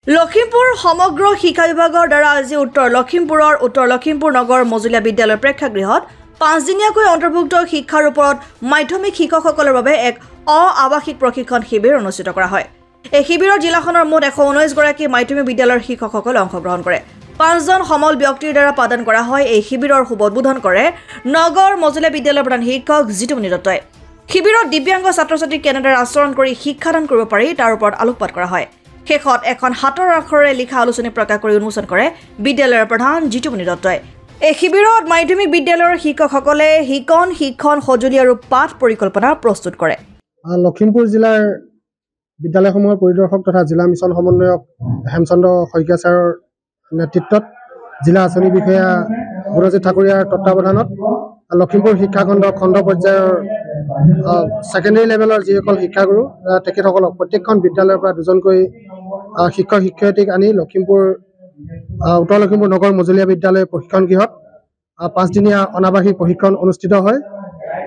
লখিমপুৰ সমগ্ৰ শিক্ষা বিভাগৰ দ্বাৰা আজি উত্তৰ লখিমপুৰ নগৰ মজলীয়া বিদ্যালয় প্ৰেক্ষাগৃহত 5 দিনীয়াকৈ অন্তৰ্ভুক্ত শিক্ষাৰ ওপৰত মাধ্যমিক শিক্ষকসকলৰ বাবে এক আৱাসিক প্ৰশিক্ষণ শিবিৰ অনুষ্ঠিত কৰা হয়। এই শিবিৰত জিলাখনৰ মুঠ 119 গৰাকী মাধ্যমিক বিদ্যালয়ৰ শিক্ষকসকলে অংশগ্ৰহণ কৰে। 5 জন সমল ব্যক্তিৰ দ্বাৰা প্ৰদান কৰা হয়। এই শিবিৰৰ শুভ উদ্বোধন কৰে নগৰ মজলীয়া বিদ্যালয়ৰ প্ৰধান শিক্ষক জিতুমণি দত্তই। শিবিৰত দিব্যাংগ ছাত্ৰ-ছাত্ৰীক কেনেদৰে আচৰণ কৰি শিক্ষাদান কৰিব পাৰি তাৰ ওপৰত আলোকপাত কৰা হয়। শেষত এখন হাতৰ আখৰেৰে লিখা আলোচনী প্ৰকাশ কৰি উন্মোচন কৰে বিদ্যালয়ৰ প্ৰধান জিতুমণি দত্তই। এই শিবিৰত মাধ্যমিক বিদ্যালয়ৰ শিক্ষকসকলে শিক্ষণ সঁজুলি আৰু পাঠ পৰিকল্পনা প্ৰস্তুত কৰে। লখিমপুৰ জিলাৰ বিদ্যালয়সমূহৰ পৰিদৰ্শক তথা জিলা মিছন সমন্বয়ক হেমচন্দ্ৰ শইকীয়া ছাৰৰ নেতৃত্বত জিলা আঁচনি বিষয়া গুণজিৎ ঠাকুৰীয়াৰ তত্বাৱধানত লখিমপুৰ শিক্ষাখণ্ড খণ্ড পৰ্যায়ৰ ছেকেণ্ডেৰী লেভেলৰ যিসকল শিক্ষাগুৰু তেখেতসকলক প্ৰত্যেকখন বিদ্যালয়ৰ পৰা দুজনকৈ শিক্ষক শিক্ষয়িত্ৰীক আনি উত্তৰ লখিমপুৰ নগৰ মজলীয়া বিদ্যালয় প্ৰশিক্ষণ গৃহত 5 দিনীয়া অনাবাসিক প্ৰশিক্ষণ অনুষ্ঠিত হয়।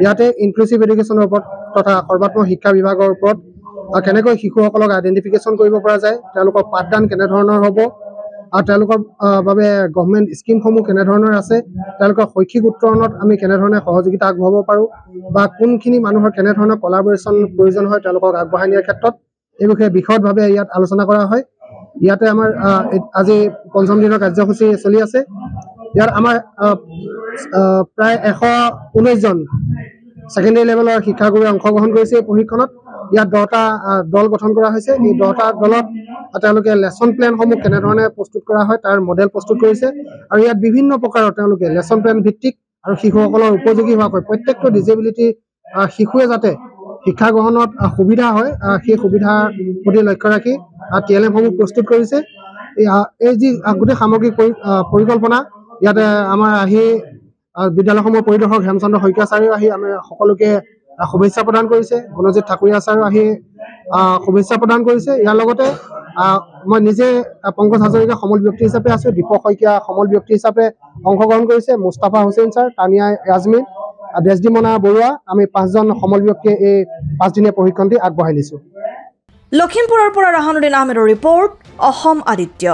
ইয়াতে ইনক্লুচিভ এডুকেশ্যনৰ ওপৰত তথা সৰ্বাত্মক শিক্ষা বিভাগৰ ওপৰত কেনেকৈ শিশুসকলক আইডেণ্টিফিকেশ্যন কৰিব পৰা যায়, তেওঁলোকৰ পাঠদান কেনেধৰণৰ হ'ব আৰু তেওঁলোকৰ বাবে গভৰ্ণমেণ্ট স্কিমসমূহ কেনেধৰণৰ আছে, তেওঁলোকৰ শৈক্ষিক উত্তৰণত আমি কেনেধৰণে সহযোগিতা আগবঢ়াব পাৰোঁ বা কোনখিনি মানুহৰ কেনেধৰণৰ কলাবৰেশ্যন প্ৰয়োজন হয় তেওঁলোকক আগবঢ়াই নিয়াৰ ক্ষেত্ৰত এই বিষয়ে বিশদভাৱে ইয়াত আলোচনা কৰা হয়। ইয়াতে আমাৰ আজি 5ম দিনৰ কাৰ্যসূচী চলি আছে। ইয়াত আমাৰ প্ৰায় 119 জন ছেকেণ্ডেৰী লেভেলৰ শিক্ষাগুৰুৱে অংশগ্ৰহণ কৰিছে। এই প্ৰশিক্ষণত ইয়াত 10টা দল গঠন কৰা হৈছে। এই 10টা দলত তেওঁলোকে লেচন প্লেনসমূহ কেনেধৰণে প্ৰস্তুত কৰা হয় তাৰ মডেল প্ৰস্তুত কৰিছে আৰু ইয়াত বিভিন্ন প্ৰকাৰৰ তেওঁলোকে লেচন প্লেন ভিত্তিক আৰু শিশুসকলৰ উপযোগী হোৱাকৈ প্ৰত্যেকটো ডিজেবিলিটি শিশুৱে যাতে শিক্ষা গ্ৰহণত সুবিধা হয় সেই সুবিধাৰ প্ৰতি লক্ষ্য ৰাখি TLM-সমূহ প্ৰস্তুত কৰিছে। এই যি গোটেই সামগ্ৰিক পৰিকল্পনা ইয়াতে আমাৰ আহি বিদ্যালয়সমূহৰ পৰিদৰ্শক হেমচন্দ্ৰ শইকীয়া ছাৰেও আহি আমি সকলোকে শুভেচ্ছা প্ৰদান কৰিছে। গুণজিৎ ঠাকুৰীয়া ছাৰেও আহি শুভেচ্ছা প্ৰদান কৰিছে। ইয়াৰ লগতে মই নিজে পংকজ হাজৰিকা সমল ব্যক্তি হিচাপে আছোঁ, দীপক শইকীয়া সমল ব্যক্তি হিচাপে অংশগ্ৰহণ কৰিছে, মুস্তাফা হুছেইন ছাৰ, তানিয়া য়াজমিন, দেশদিমনা বৰুৱা, আমি 5 জন সমল ব্যক্তিয়ে এই 5 দিনীয়া প্ৰশিক্ষণটি আগবঢ়াই নিছোঁ। লখিমপুৰৰ পৰা ৰাহানুদ্দিন আহমেদৰ ৰিপৰ্ট, অসম আদিত্য।